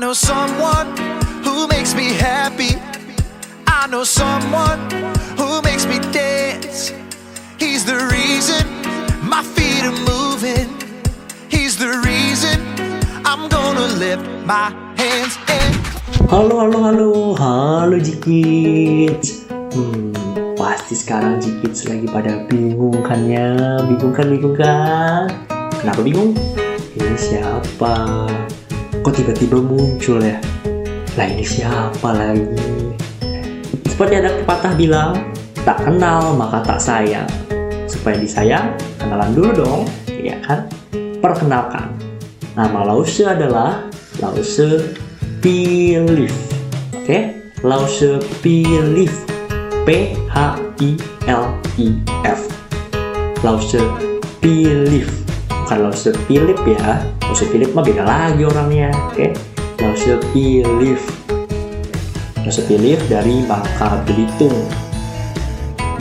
know someone who makes me happy. I know someone who makes me dance. He's the reason my feet are moving. He's the reason I'm gonna lift my hands and Halo Jikids. Pasti sekarang Jikids lagi pada bingung kan ya? Bingung kan? Kenapa bingung? Ini siapa? Kok tiba-tiba muncul ya? Lah ini siapa lagi? Seperti ada pepatah bilang, tak kenal maka tak sayang. Supaya disayang, kenalan dulu dong, ya kan? Perkenalkan, nama Lause adalah Lause Philip. Oke? Lause Philip. P-H-I-L-I-F. Lause Philip. Bukan Lause Philip ya. Lause Philip mah beda lagi orangnya. Oke? Lause Philip. Lause Philip dari Bangka Belitung.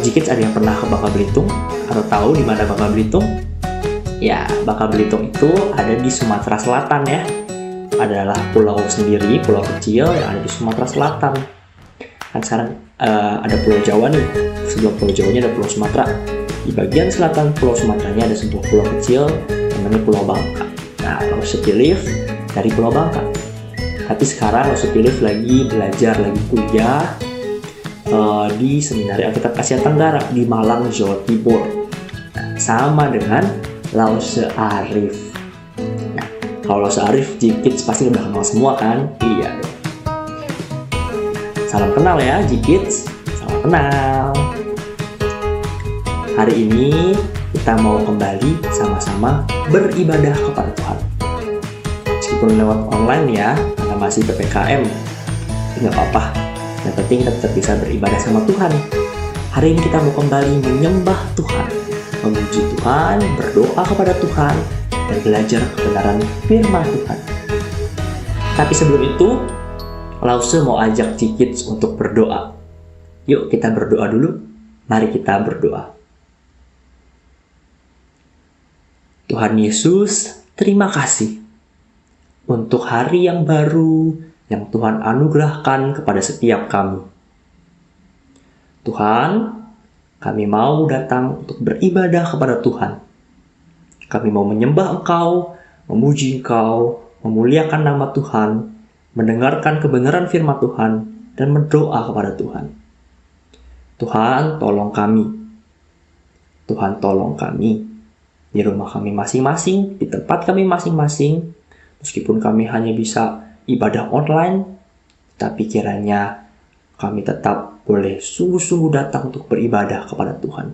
Jikids ada yang pernah ke Bangka Belitung? Atau tahu di mana Bangka Belitung? Ya, Bangka Belitung itu ada di Sumatera Selatan ya. Adalah pulau sendiri, pulau kecil yang ada di Sumatera Selatan. Kan sekarang ada Pulau Jawa nih. Sebelah Pulau Jawanya ada Pulau Sumatera. Di bagian selatan Pulau Sumateranya ada sebuah pulau kecil namanya Pulau Bangka. Nah, Lause Philip dari Pulau Bangka. Tapi sekarang Lause Philip lagi belajar, lagi kuliah di Seminari Alkitab Asia Tenggara di Malang, Jawa Timur. Nah, sama dengan Lause Arif. Nah, kalau Lause Arif, Jikids pasti udah kenal semua kan? Iya dong. Salam kenal ya Jikids, salam kenal. Hari ini kita mau kembali sama-sama beribadah kepada Tuhan. Meskipun lewat online ya, karena masih PPKM, nggak apa-apa. Yang penting kita tetap bisa beribadah sama Tuhan. Hari ini kita mau kembali menyembah Tuhan, memuji Tuhan, berdoa kepada Tuhan, dan belajar kebenaran firman Tuhan. Tapi sebelum itu, Lause mau ajak Jikids untuk berdoa. Yuk kita berdoa dulu. Mari kita berdoa. Tuhan Yesus, terima kasih untuk hari yang baru yang Tuhan anugerahkan kepada setiap kami. Tuhan, kami mau datang untuk beribadah kepada Tuhan. Kami mau menyembah Engkau, memuji Engkau, memuliakan nama Tuhan, mendengarkan kebenaran firman Tuhan, dan berdoa kepada Tuhan. Tuhan, tolong kami. Tuhan, tolong kami. Di rumah kami masing-masing, di tempat kami masing-masing, meskipun kami hanya bisa ibadah online, tapi kiranya kami tetap boleh sungguh-sungguh datang untuk beribadah kepada Tuhan.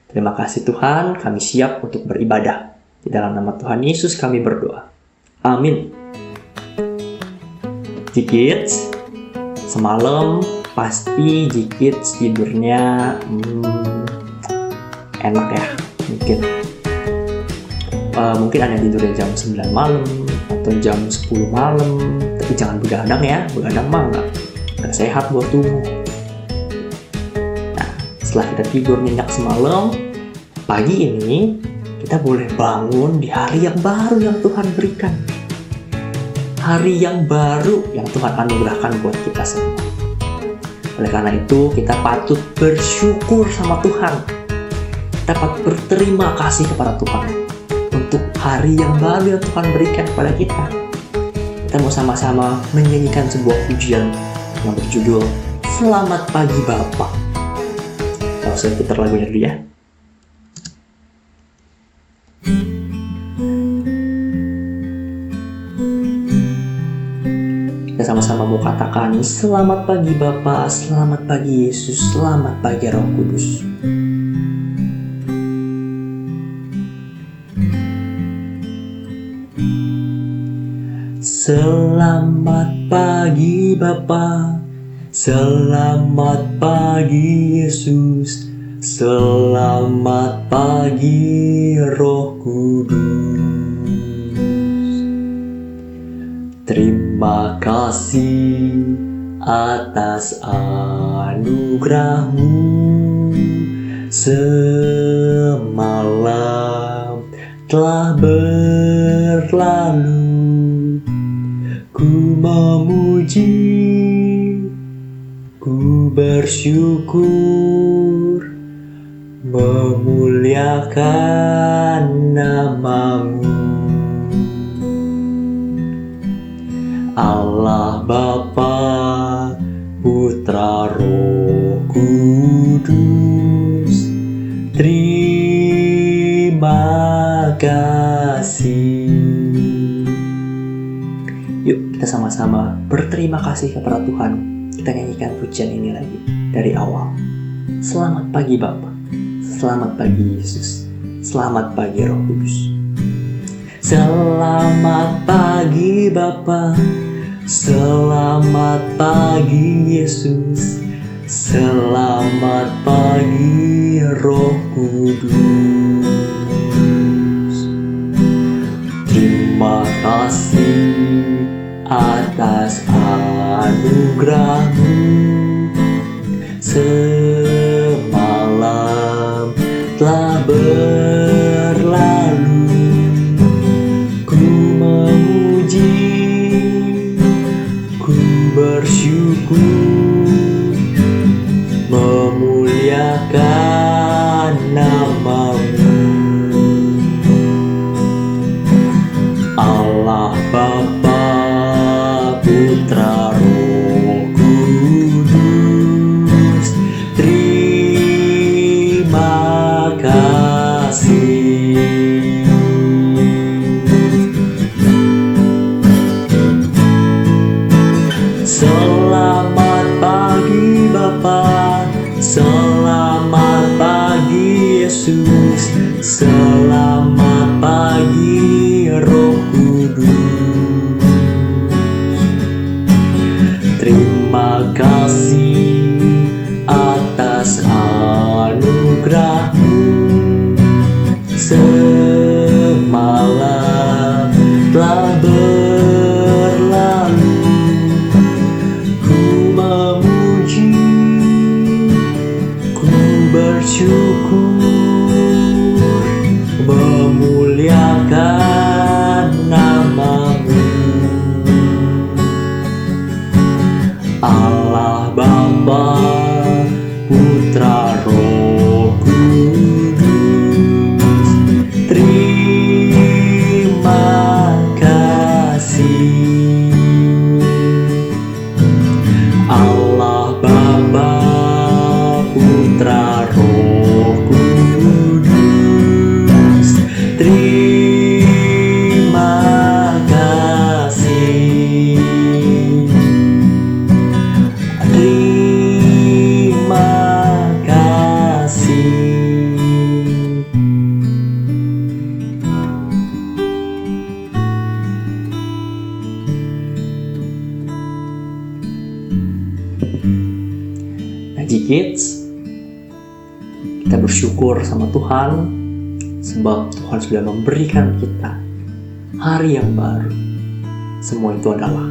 Terima kasih Tuhan, kami siap untuk beribadah. Di dalam nama Tuhan Yesus kami berdoa. Amin. Jikids, semalam pasti Jikids tidurnya enak ya. Mungkin ada yang tidurnya jam 9 malam atau jam 10 malam, tapi jangan begadang ya. Begadang mah nggak sehat buat tubuh. Nah, setelah kita tidur nyenyak semalam, pagi ini kita boleh bangun di hari yang baru yang Tuhan berikan. Hari yang baru yang Tuhan anugerahkan buat kita semua. Oleh karena itu, kita patut bersyukur sama Tuhan. Dapat berterima kasih kepada Tuhan untuk hari yang baru yang Tuhan berikan kepada kita. Kita mau sama-sama menyanyikan sebuah pujian yang berjudul Selamat Pagi Bapa. Kalau saya putar lagunya dulu ya. Kita sama-sama mau katakan Selamat pagi Bapa, selamat pagi Yesus, selamat pagi Roh Kudus. Selamat pagi Bapa, selamat pagi Yesus, selamat pagi Roh Kudus. Terima kasih atas anugerah-Mu. Semalam telah berlalu, Ku memuji, ku bersyukur, memuliakan nama-Mu. Allah Bapa, Putra, Roh Kudus, terima kasih. Yuk kita sama-sama berterima kasih kepada Tuhan. Kita nyanyikan pujian ini lagi dari awal. Selamat pagi Bapa, selamat pagi Yesus, selamat pagi Roh Kudus. Selamat pagi Bapa, selamat pagi Yesus, selamat pagi Roh Kudus. Terima kasih atas anugerah-Mu. Semalam telah berlalu, ku memuji, ku bersyukur, memuliakan nama-Mu. Allah Bapa, Putra, Roh Kudus, terima kasih. Selamat pagi Bapa, selamat pagi Yesus, selamat pagi Roh Kudus. Terima kasih atas anugerah-Mu. Semalam telah berlalu, ku memuji, ku bersyukur, memuliakan nama-Mu. Allah Bapa, Putra, Roh Kudus, terima kasih. Allah Bapa, Putra, Roh Kudus, terima kasih. Terima kasih. Ngaji Kids, kita bersyukur sama Tuhan sebab Tuhan sudah memberikan kita hari yang baru. Semua itu adalah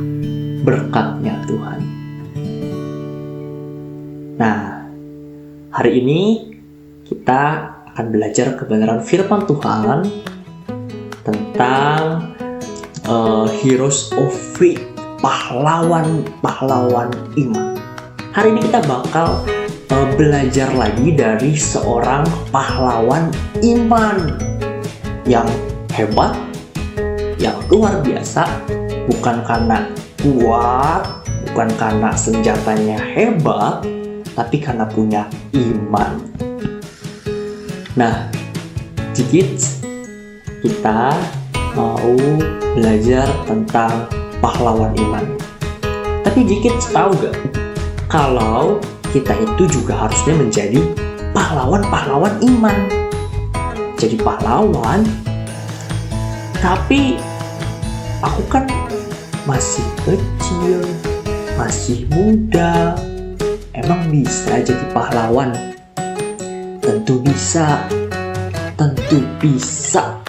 berkat-Nya Tuhan. Nah, hari ini kita akan belajar kebenaran firman Tuhan tentang heroes of faith, pahlawan-pahlawan iman. Hari ini kita bakal belajar lagi dari seorang pahlawan iman yang hebat, yang luar biasa, bukan karena kuat, bukan karena senjatanya hebat, tapi karena punya iman. Nah, Kids, kita mau belajar tentang pahlawan iman. Tapi Kids tahu gak? Kalau kita itu juga harusnya menjadi pahlawan-pahlawan iman. Jadi pahlawan, tapi aku kan masih kecil, masih muda. Emang bisa jadi pahlawan? Tentu bisa. Tentu bisa.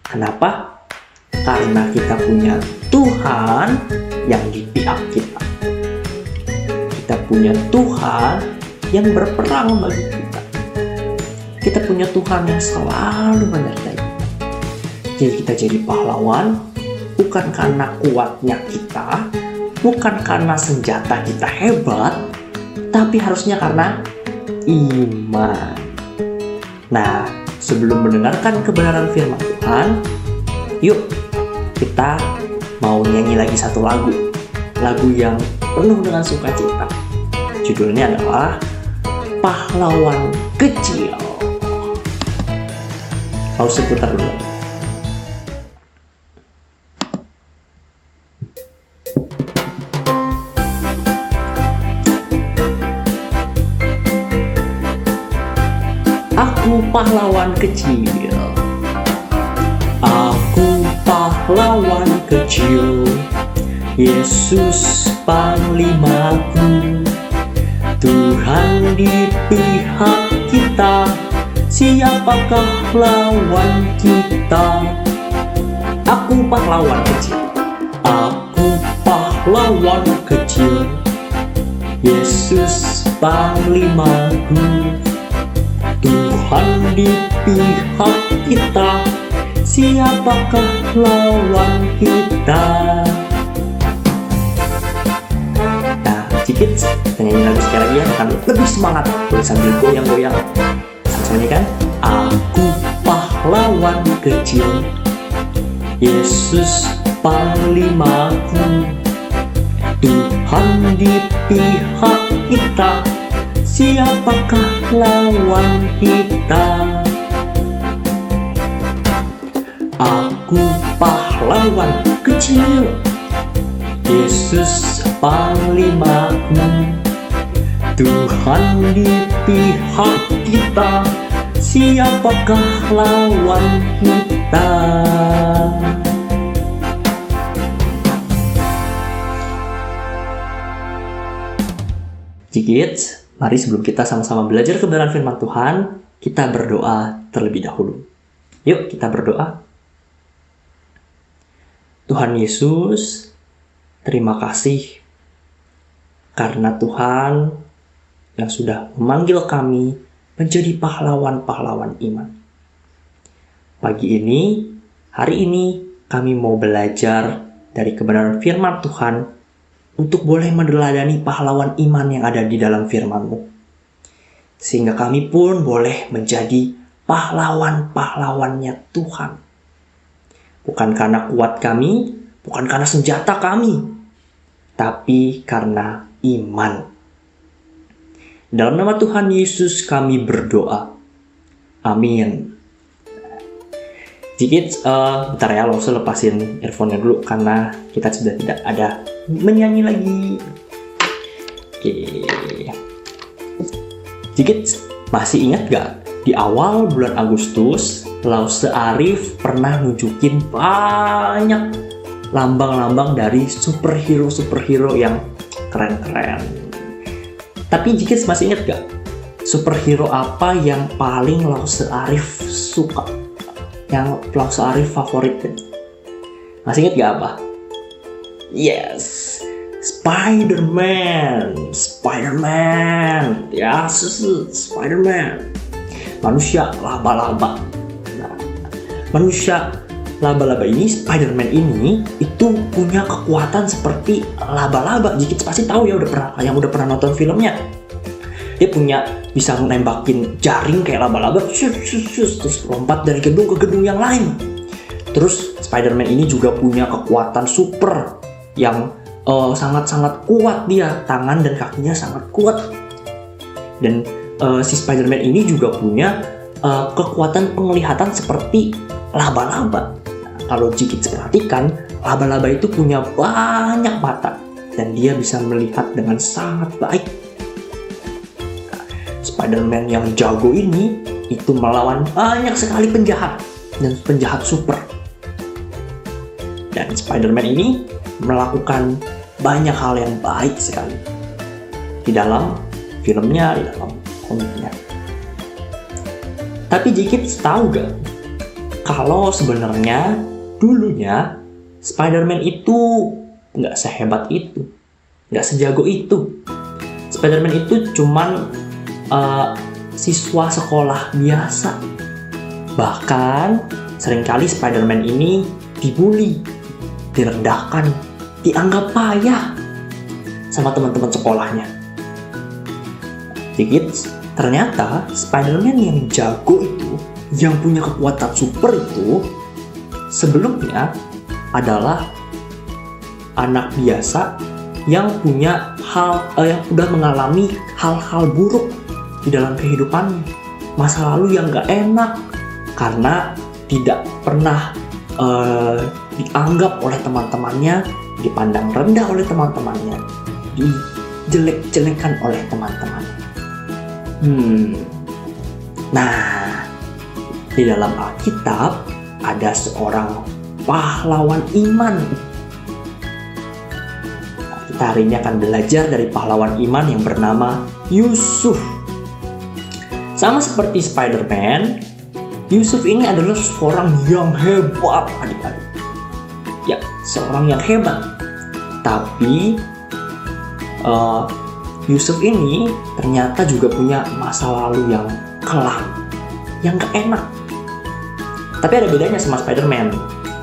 Kenapa? Karena kita punya Tuhan yang di pihak kita. Kita punya Tuhan yang berperang bagi kita. Kita punya Tuhan yang selalu menyertai kita. Jadi kita jadi pahlawan bukan karena kuatnya kita, bukan karena senjata kita hebat, tapi harusnya karena iman. Nah, sebelum mendengarkan kebenaran firman Tuhan, yuk kita mau nyanyi lagi satu lagu. Lagu yang penuh dengan sukacita. Judulnya adalah Pahlawan Kecil. Lalu seputar dulu. Aku pahlawan kecil. Aku pahlawan kecil. Yesus panglimaku. Tuhan di pihak kita. Siapakah lawan kita? Aku pahlawan kecil. Aku pahlawan kecil. Yesus panglimaku. Tuhan di pihak kita. Siapakah lawan kita? Nah, sedikit kita nyanyi lagu sekali lagi ya, akan lebih semangat. Boleh sambil goyang-goyang. Sama-sama kan? Aku pahlawan kecil. Yesus panglimaku. Tuhan di pihak kita. Siapakah lawan kita? Aku pahlawan kecil. Yesus panglimaku. Tuhan di pihak kita. Siapakah lawan kita? Kids, mari sebelum kita sama-sama belajar kebenaran firman Tuhan, kita berdoa terlebih dahulu. Yuk kita berdoa. Tuhan Yesus, terima kasih karena Tuhan yang sudah memanggil kami menjadi pahlawan-pahlawan iman. Pagi ini, hari ini kami mau belajar dari kebenaran firman Tuhan untuk boleh meneladani pahlawan iman yang ada di dalam firman-Mu. Sehingga kami pun boleh menjadi pahlawan-pahlawannya Tuhan. Bukan karena kuat kami, bukan karena senjata kami, tapi karena iman. Dalam nama Tuhan Yesus kami berdoa. Amin. Sedikit, bentar ya, lo lepasin earphone-nya dulu karena kita sudah tidak ada menyanyi lagi. Oke. Sedikit, masih ingat gak? Di awal bulan Agustus, Lause Arif pernah nunjukin banyak lambang-lambang dari superhero-superhero yang keren-keren. Tapi Jikits masih ingat gak? Superhero apa yang paling Lause Arif suka? Yang Lause Arif favoritin? Masih ingat gak apa? Yes, Spider-Man. Ya, Spider-Man. Manusia laba-laba. Nah, manusia laba-laba ini, Spider-Man ini itu punya kekuatan seperti laba-laba. Jikit pasti tahu ya, yang udah pernah nonton filmnya. Dia bisa nembakin jaring kayak laba-laba, terus lompat dari gedung ke gedung yang lain. Terus Spider-Man ini juga punya kekuatan super yang sangat-sangat kuat dia, tangan dan kakinya sangat kuat. Dan si Spider-Man ini juga punya kekuatan penglihatan seperti laba-laba. Nah, kalau Jikit perhatikan, laba-laba itu punya banyak mata dan dia bisa melihat dengan sangat baik. Spider-Man yang jago ini itu melawan banyak sekali penjahat dan penjahat super. Dan Spider-Man ini melakukan banyak hal yang baik sekali di dalam filmnya, di dalam komiknya. Tapi Jikit tahu gak kalau sebenarnya dulunya Spider-Man itu nggak sehebat itu, nggak sejago itu. Spider-Man itu cuman siswa sekolah biasa. Bahkan seringkali Spider-Man ini dibully direndahkan, dianggap payah sama teman-teman sekolahnya. Dikit, ternyata Spider-Man yang jago itu, yang punya kekuatan super itu, sebelumnya adalah anak biasa yang punya yang udah mengalami hal-hal buruk di dalam kehidupan, masa lalu yang gak enak karena tidak pernah dianggap oleh teman-temannya, dipandang rendah oleh teman-temannya, dijelek-jelekan oleh teman-temannya. Nah, di dalam Alkitab ada seorang pahlawan iman. Kita hari ini akan belajar dari pahlawan iman yang bernama Yusuf. Sama seperti Spider-Man, Yusuf ini adalah seorang yang hebat, adik-adik. Ya, seorang yang hebat. Tapi Yusuf ini ternyata juga punya masa lalu yang kelam, yang gak enak. Tapi ada bedanya sama Spider-Man.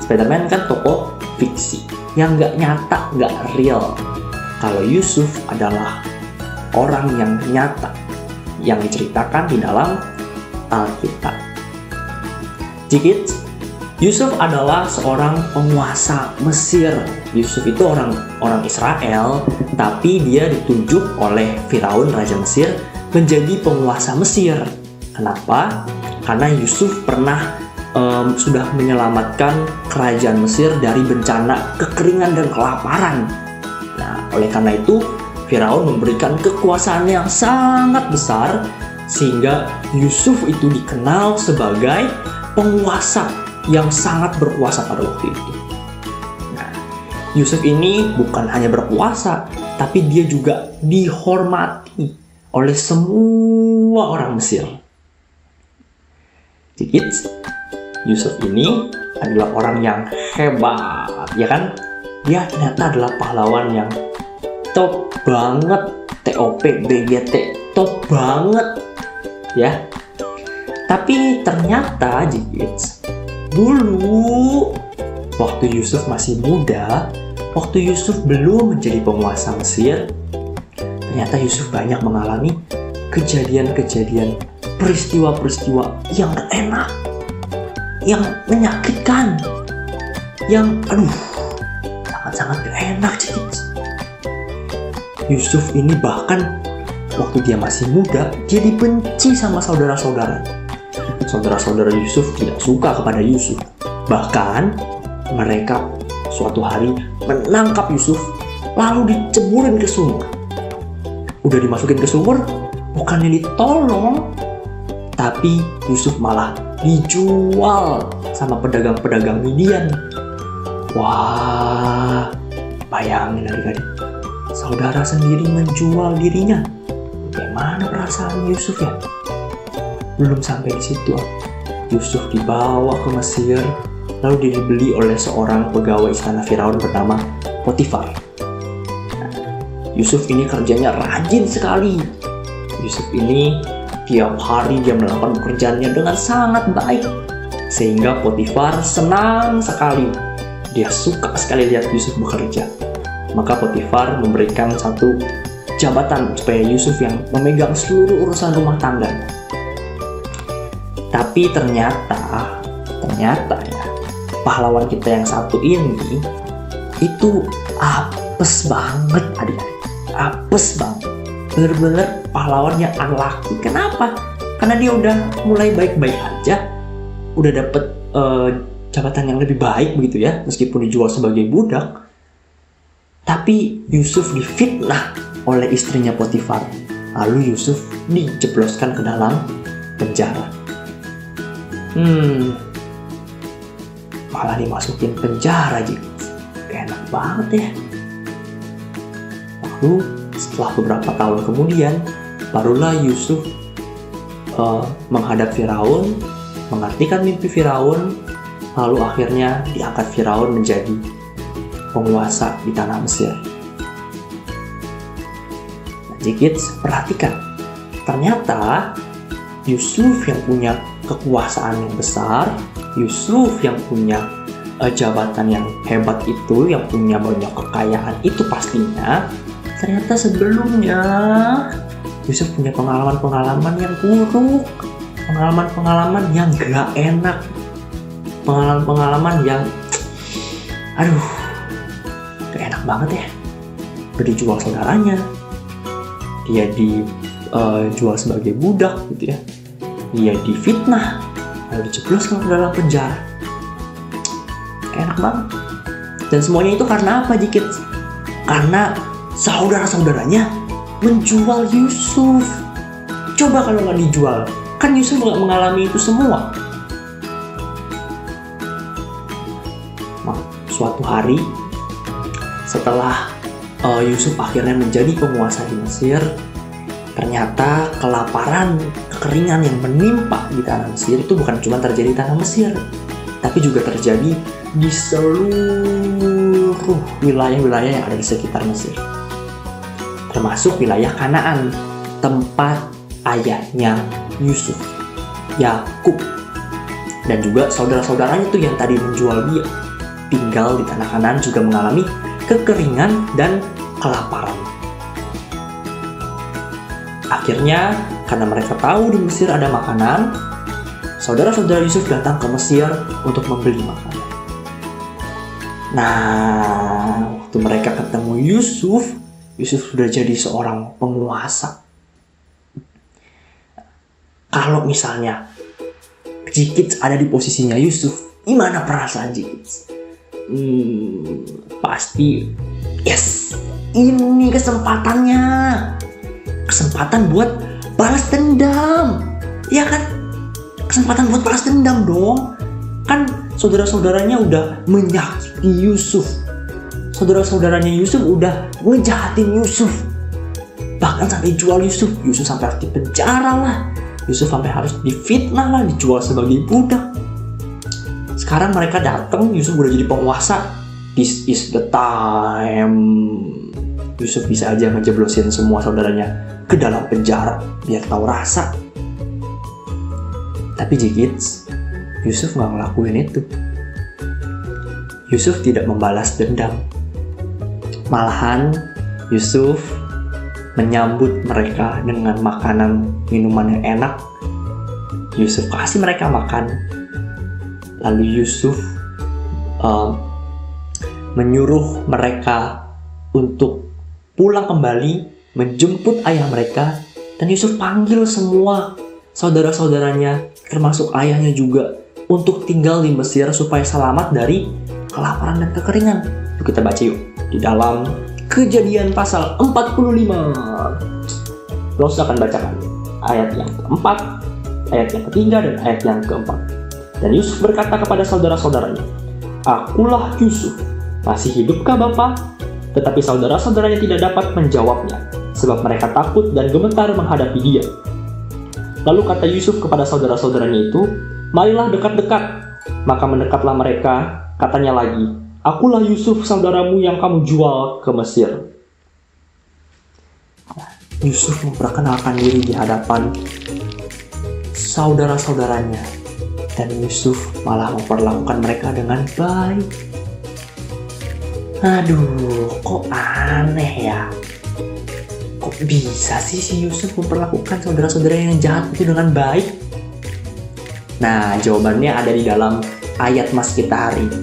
Spider-Man kan tokoh fiksi, yang gak nyata, gak real. Kalau Yusuf adalah orang yang nyata, yang diceritakan di dalam Alkitab. Dikit, Yusuf adalah seorang penguasa Mesir. Yusuf itu orang Israel, tapi dia ditunjuk oleh Firaun, Raja Mesir, menjadi penguasa Mesir. Kenapa? Karena Yusuf pernah sudah menyelamatkan kerajaan Mesir dari bencana kekeringan dan kelaparan. Nah, oleh karena itu, Firaun memberikan kekuasaan yang sangat besar, sehingga Yusuf itu dikenal sebagai penguasa yang sangat berkuasa pada waktu itu. Nah, Yusuf ini bukan hanya berkuasa, tapi dia juga dihormati oleh semua orang Mesir. Dikit, Yusuf ini adalah orang yang hebat, ya kan? Dia ternyata adalah pahlawan yang top banget, TOP, BGT, top banget, ya. Tapi ternyata Dikit, dulu waktu Yusuf masih muda, waktu Yusuf belum menjadi penguasa Mesir, ternyata Yusuf banyak mengalami kejadian-kejadian, peristiwa-peristiwa yang gak enak, yang menyakitkan, yang sangat-sangat gak enak. Yusuf ini bahkan waktu dia masih muda, dia dibenci sama saudara-saudara. Saudara-saudara Yusuf tidak suka kepada Yusuf. Bahkan mereka suatu hari menangkap Yusuf, lalu diceburin ke sumur. Udah dimasukin ke sumur, bukannya ditolong, tapi Yusuf malah dijual sama pedagang-pedagang Midian. Wah, bayangin adik-adik, saudara sendiri menjual dirinya. Bagaimana perasaan Yusuf ya? Belum sampai di situ, Yusuf dibawa ke Mesir, lalu dibeli oleh seorang pegawai istana Firaun bernama Potifar. Nah, Yusuf ini kerjanya rajin sekali. Yusuf ini tiap hari dia melakukan pekerjaannya dengan sangat baik, sehingga Potifar senang sekali. Dia suka sekali lihat Yusuf bekerja. Maka Potifar memberikan satu jabatan supaya Yusuf yang memegang seluruh urusan rumah tangga. Tapi ternyata ya, pahlawan kita yang satu ini itu apes banget, adik-adik. Apes banget. Bener-bener pahlawan yang unlucky. Kenapa? Karena dia udah mulai baik-baik aja, udah dapet jabatan yang lebih baik begitu ya, meskipun dijual sebagai budak. Tapi Yusuf difitnah oleh istrinya Potifar. Lalu Yusuf dijebloskan ke dalam penjara. Malah dimasukin penjara aja. Enak banget ya. Lalu setelah beberapa tahun kemudian, barulah Yusuf menghadap Firaun, mengartikan mimpi Firaun, lalu akhirnya diangkat Firaun menjadi penguasa di tanah Mesir. Nah, Dikit, perhatikan, ternyata Yusuf yang punya kekuasaan yang besar, Yusuf yang punya jabatan yang hebat itu, yang punya banyak kekayaan itu pastinya, ternyata sebelumnya Yusuf punya pengalaman-pengalaman yang buruk, pengalaman-pengalaman yang gak enak, pengalaman-pengalaman yang gak enak banget ya. Udah dijual saudaranya, dia dijual sebagai budak gitu ya, dia difitnah, lalu dijebloskan ke dalam penjara. Enak banget. Dan semuanya itu karena apa, Jikit? Karena saudara-saudaranya menjual Yusuf. Coba kalau nggak dijual, kan Yusuf nggak mengalami itu semua. Nah, suatu hari setelah Yusuf akhirnya menjadi penguasa di Mesir, ternyata kelaparan, kekeringan yang menimpa di tanah Mesir itu bukan cuma terjadi di tanah Mesir, tapi juga terjadi di seluruh wilayah-wilayah yang ada di sekitar Mesir, termasuk wilayah Kanaan, tempat ayahnya Yusuf, Yakub, dan juga saudara-saudaranya itu yang tadi menjual dia, tinggal di tanah Kanaan juga mengalami kekeringan dan kelaparan. Akhirnya, karena mereka tahu di Mesir ada makanan, saudara-saudara Yusuf datang ke Mesir untuk membeli makanan. Nah, waktu mereka ketemu Yusuf sudah jadi seorang penguasa. Kalau misalnya Jikit ada di posisinya Yusuf, gimana perasaan Jikit? Pasti, yes, ini kesempatannya. Kesempatan buat balas dendam. Ya kan? Kesempatan buat balas dendam dong. Kan saudara-saudaranya udah menyakiti Yusuf. Saudara-saudaranya Yusuf udah ngejahatin Yusuf. Bahkan sampai jual Yusuf. Yusuf sampai harus dipenjara lah. Yusuf sampai harus difitnah lah, dijual sebagai budak. Sekarang mereka datang, Yusuf udah jadi penguasa. This is the time. Yusuf bisa aja ngejeblosin semua saudaranya ke dalam penjara biar tahu rasa. Tapi Jikit, Yusuf nggak ngelakuin itu. Yusuf tidak membalas dendam. Malahan Yusuf menyambut mereka dengan makanan minuman yang enak. Yusuf kasih mereka makan. Lalu Yusuf menyuruh mereka untuk pulang kembali, menjemput ayah mereka. Dan Yusuf panggil semua saudara-saudaranya, termasuk ayahnya juga, untuk tinggal di Mesir supaya selamat dari kelaparan dan kekeringan. Yuk kita baca yuk di dalam Kejadian pasal 45. Los akan bacakan ayat yang keempat, ayat yang ketiga, dan ayat yang keempat. Dan Yusuf berkata kepada saudara-saudaranya, "Akulah Yusuf, masih hidupkah Bapa?" Tetapi saudara-saudaranya tidak dapat menjawabnya, sebab mereka takut dan gemetar menghadapi dia. Lalu kata Yusuf kepada saudara-saudaranya itu, "Marilah dekat-dekat." Maka mendekatlah mereka, katanya lagi, "Akulah Yusuf saudaramu yang kamu jual ke Mesir." Yusuf memperkenalkan diri di hadapan saudara-saudaranya, dan Yusuf malah memperlakukan mereka dengan baik. Aduh, kok aneh ya? Kok bisa sih si Yusuf memperlakukan saudara-saudara yang jahat itu dengan baik? Nah, jawabannya ada di dalam ayat mas kita hari ini.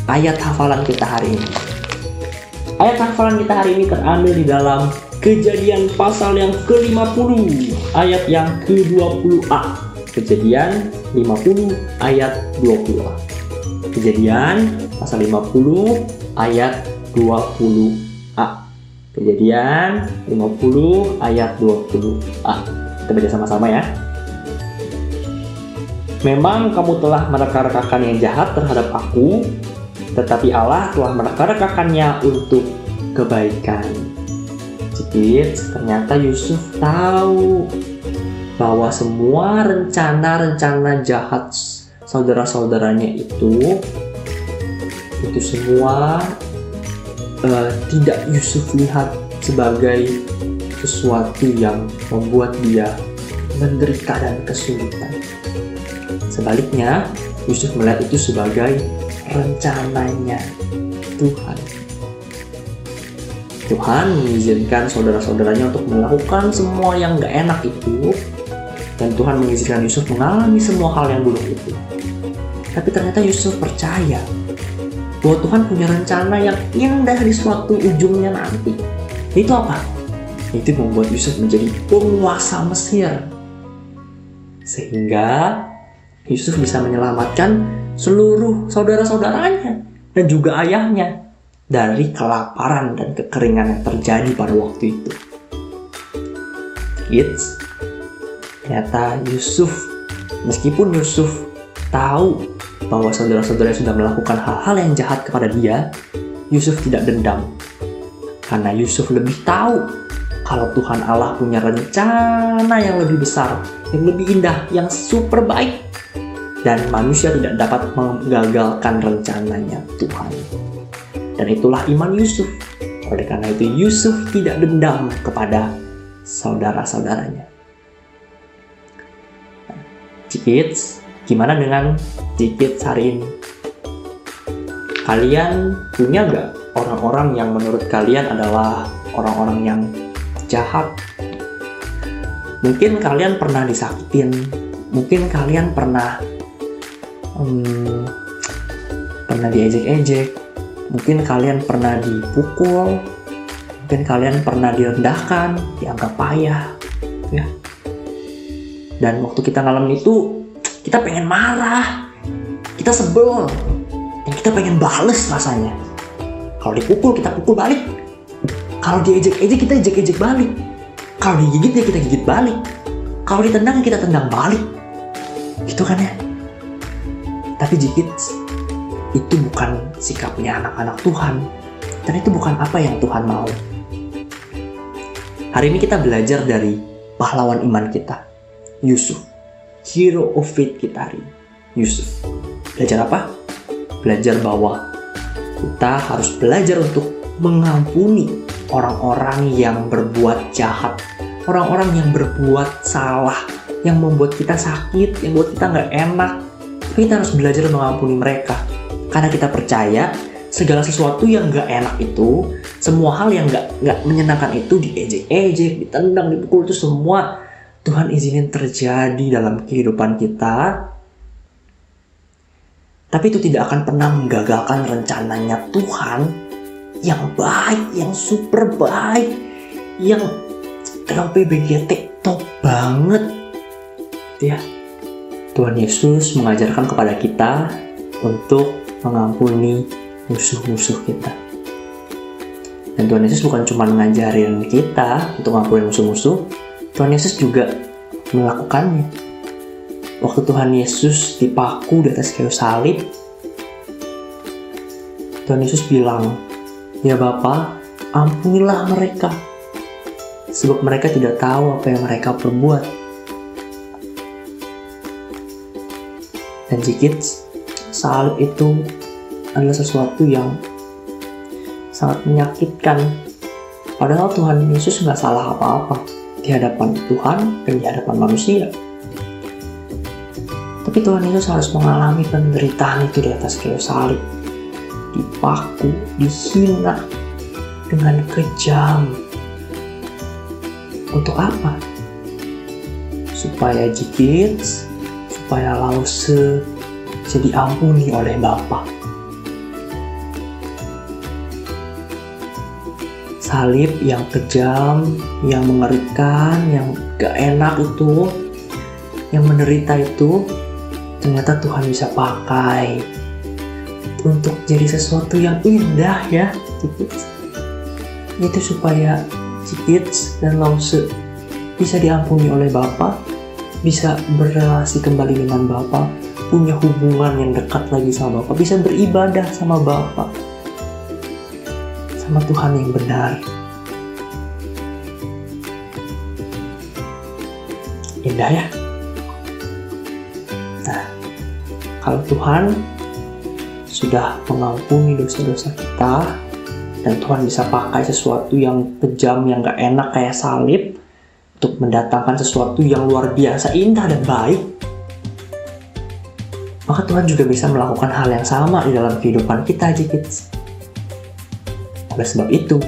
Ayat hafalan kita hari ini. Ayat hafalan kita hari ini terambil di dalam Kejadian pasal yang ke-50, ayat yang ke-20a. Kejadian 50 ayat 20a. Kejadian pasal 50 ayat 20a. Kejadian 50 ayat 20a. Kita baca sama-sama ya. "Memang kamu telah mereka-rekakan yang jahat terhadap aku, tetapi Allah telah mereka-rekakannya untuk kebaikan." Jadi ternyata Yusuf tahu bahwa semua rencana-rencana jahat saudara-saudaranya itu semua tidak Yusuf lihat sebagai sesuatu yang membuat dia menderita dan kesulitan. Sebaliknya, Yusuf melihat itu sebagai rencananya Tuhan. Tuhan mengizinkan saudara-saudaranya untuk melakukan semua yang gak enak itu, dan Tuhan mengizinkan Yusuf mengalami semua hal yang buruk itu. Tapi ternyata Yusuf percaya bahwa Tuhan punya rencana yang indah di suatu ujungnya nanti. Itu apa? Itu membuat Yusuf menjadi penguasa Mesir, sehingga Yusuf bisa menyelamatkan seluruh saudara-saudaranya dan juga ayahnya dari kelaparan dan kekeringan yang terjadi pada waktu itu. Ternyata Yusuf, meskipun Yusuf tahu bahwa saudara-saudaranya sudah melakukan hal-hal yang jahat kepada dia, Yusuf tidak dendam. Karena Yusuf lebih tahu kalau Tuhan Allah punya rencana yang lebih besar, yang lebih indah, yang super baik. Dan manusia tidak dapat menggagalkan rencananya Tuhan. Dan itulah iman Yusuf. Oleh karena itu Yusuf tidak dendam kepada saudara-saudaranya. Kids, gimana dengan Kids hari ini? Kalian punya gak orang-orang yang menurut kalian adalah orang-orang yang jahat? Mungkin kalian pernah disakitin, mungkin kalian pernah diejek-ejek, mungkin kalian pernah dipukul, mungkin kalian pernah direndahkan, dianggap payah, ya. Dan waktu kita ngalamin itu, kita pengen marah, kita sebel, dan kita pengen bales rasanya. Kalau dipukul, kita pukul balik. Kalau diejek-ejek, kita ejek-ejek balik. Kalau digigit, ya kita gigit balik. Kalau ditendang, kita tendang balik. Gitu kan ya? Tapi Kids, itu bukan sikapnya anak-anak Tuhan. Dan itu bukan apa yang Tuhan mau. Hari ini kita belajar dari pahlawan iman kita, Yusuf. Hero of faith kita hari ini, Yusuf. Belajar apa? Belajar bahwa kita harus belajar untuk mengampuni orang-orang yang berbuat jahat, orang-orang yang berbuat salah, yang membuat kita sakit, yang membuat kita gak enak. Tapi kita harus belajar mengampuni mereka. Karena kita percaya segala sesuatu yang gak enak itu, semua hal yang gak menyenangkan itu, diejek-ejek, ditendang, dipukul, itu semua Tuhan izinin terjadi dalam kehidupan kita. Tapi itu tidak akan pernah menggagalkan rencananya Tuhan yang baik, yang super baik, yang LPBGT top banget, ya. Tuhan Yesus mengajarkan kepada kita untuk mengampuni musuh-musuh kita. Dan Tuhan Yesus bukan cuma ngajarin kita untuk mengampuni musuh-musuh, Tuhan Yesus juga melakukannya. Waktu Tuhan Yesus dipaku di atas kayu salib, Tuhan Yesus bilang, "Ya Bapa, ampunilah mereka, sebab mereka tidak tahu apa yang mereka perbuat." Dan Kids, salib itu adalah sesuatu yang sangat menyakitkan. Padahal Tuhan Yesus nggak salah apa-apa di hadapan Tuhan dan di hadapan manusia. Tapi Tuhan Yesus harus mengalami penderitaan itu di atas kayu salib. Dipaku, dihina dengan kejam. Untuk apa? Supaya Kids, supaya Lause bisa diampuni oleh Bapa. Salib yang kejam, yang mengerikan, yang gak enak itu, yang menderita itu, ternyata Tuhan bisa pakai untuk jadi sesuatu yang indah, ya. Itu supaya Kids dan Lause bisa diampuni oleh Bapa, bisa berrelasi kembali dengan Bapa, punya hubungan yang dekat lagi sama Bapa, bisa beribadah sama Bapa, sama Tuhan yang benar. Indah, ya? Nah, kalau Tuhan sudah mengampuni dosa-dosa kita, dan Tuhan bisa pakai sesuatu yang kejam, yang gak enak kayak salib, untuk mendatangkan sesuatu yang luar biasa indah dan baik, maka Tuhan juga bisa melakukan hal yang sama di dalam kehidupan kita, G-Kids. Oleh sebab itu,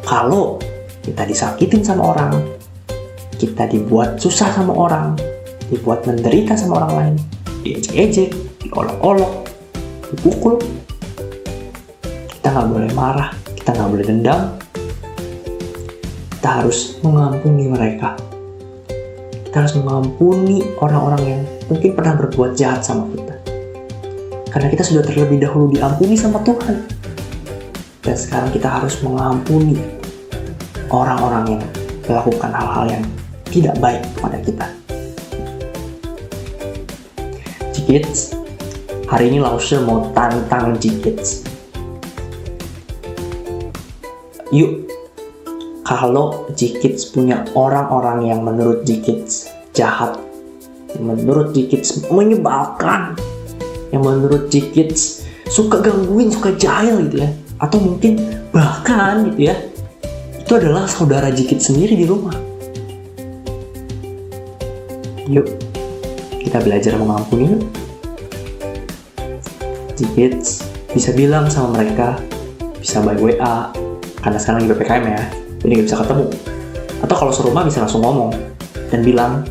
kalau kita disakitin sama orang, kita dibuat susah sama orang, dibuat menderita sama orang lain, diejek-ejek, diolok-olok, dipukul, kita nggak boleh marah, kita nggak boleh dendam. Kita harus mengampuni mereka. Kita harus mengampuni orang-orang yang mungkin pernah berbuat jahat sama kita. Karena kita sudah terlebih dahulu diampuni sama Tuhan. Dan sekarang kita harus mengampuni orang-orang yang melakukan hal-hal yang tidak baik kepada kita. G-Kids, hari ini Lause mau tantang G-Kids. Yuk, kalau G-Kids punya orang-orang yang menurut G-Kids jahat, yang menurut G-Kids menyebalkan, yang menurut G-Kids suka gangguin, suka jahil gitu ya, atau mungkin bahkan gitu ya, itu adalah saudara G-Kids sendiri di rumah. Yuk, kita belajar mengampuni. G-Kids bisa bilang sama mereka, bisa by WA, karena sekarang lagi PPKM ya, jadi nggak bisa ketemu. Atau kalau serumah bisa langsung ngomong dan bilang,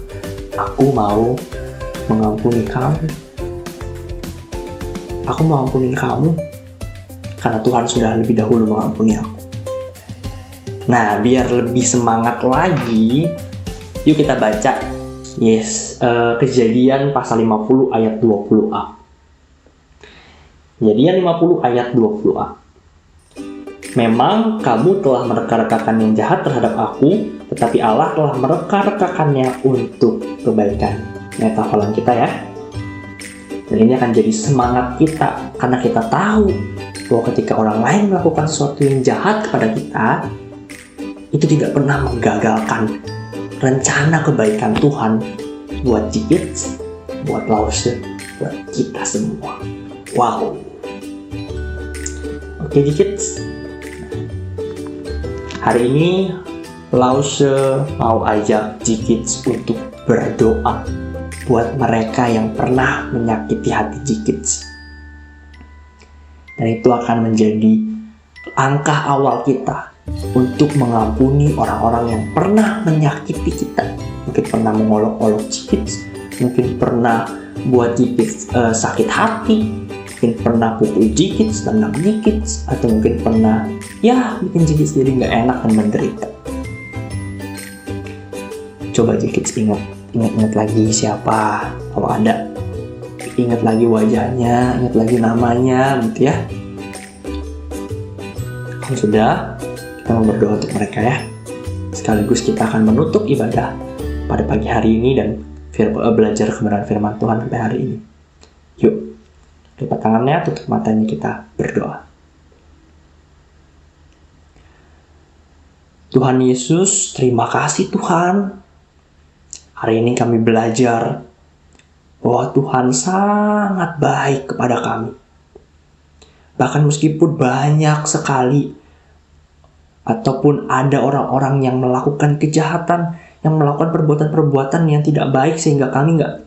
aku mau mengampuni kamu. Aku mau ampunin kamu karena Tuhan sudah lebih dahulu mengampuni aku. Nah, biar lebih semangat lagi, yuk kita baca Kejadian pasal 50 ayat 20a. Kejadian 50 ayat 20a. Memang kamu telah mereka-rekakan yang jahat terhadap aku, tetapi Allah telah mereka-rekakannya untuk kebaikan. Ini hafalan kita ya. Dan ini akan jadi semangat kita, karena kita tahu bahwa ketika orang lain melakukan sesuatu yang jahat kepada kita, itu tidak pernah menggagalkan rencana kebaikan Tuhan buat G-Kids, buat Lause, buat kita semua. Wow. Oke G-Kids, hari ini Lause mau ajak G-Kids untuk berdoa buat mereka yang pernah menyakiti hati G-Kids. Dan itu akan menjadi langkah awal kita untuk mengampuni orang-orang yang pernah menyakiti kita. Mungkin pernah mengolok-olok G-Kids, mungkin pernah buat G-Kids sakit hati, mungkin pernah pukul G-Kids, tendang G-Kids, atau mungkin pernah bikin G-Kids jadi nggak enak dan menderita. Coba G-Kids ingat lagi siapa, kalau ada, ingat lagi wajahnya, ingat lagi namanya, gitu ya. Kalau sudah, kita mau berdoa untuk mereka ya. Sekaligus kita akan menutup ibadah pada pagi hari ini dan belajar kebenaran firman Tuhan sampai hari ini. Yuk, lipat tangannya, tutup matanya, kita berdoa. Tuhan Yesus, terima kasih Tuhan. Hari ini kami belajar bahwa Tuhan sangat baik kepada kami. Bahkan meskipun banyak sekali ataupun ada orang-orang yang melakukan kejahatan, yang melakukan perbuatan-perbuatan yang tidak baik sehingga kami nggak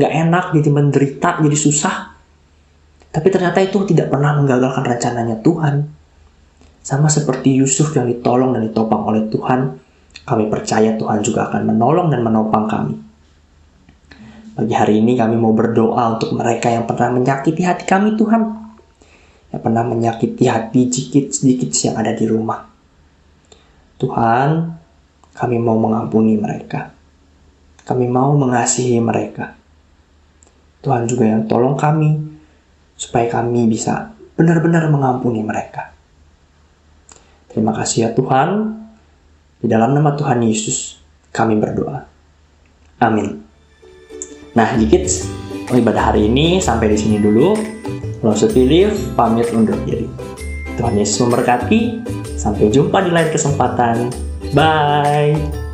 enak, jadi menderita, jadi susah. Tapi ternyata itu tidak pernah menggagalkan rencananya Tuhan. Sama seperti Yusuf yang ditolong dan ditopang oleh Tuhan, kami percaya Tuhan juga akan menolong dan menopang kami. Pagi hari ini kami mau berdoa untuk mereka yang pernah menyakiti hati kami Tuhan, yang pernah menyakiti hati G-Kids yang ada di rumah. Tuhan, kami mau mengampuni mereka. Kami mau mengasihi mereka. Tuhan juga yang tolong kami, supaya kami bisa benar-benar mengampuni mereka. Terima kasih ya Tuhan. Di dalam nama Tuhan Yesus, kami berdoa. Amin. Nah, G-Kids, ibadah hari ini sampai di sini dulu. Lause Philip pamit undur diri. Tuhan Yesus memberkati. Sampai jumpa di lain kesempatan. Bye.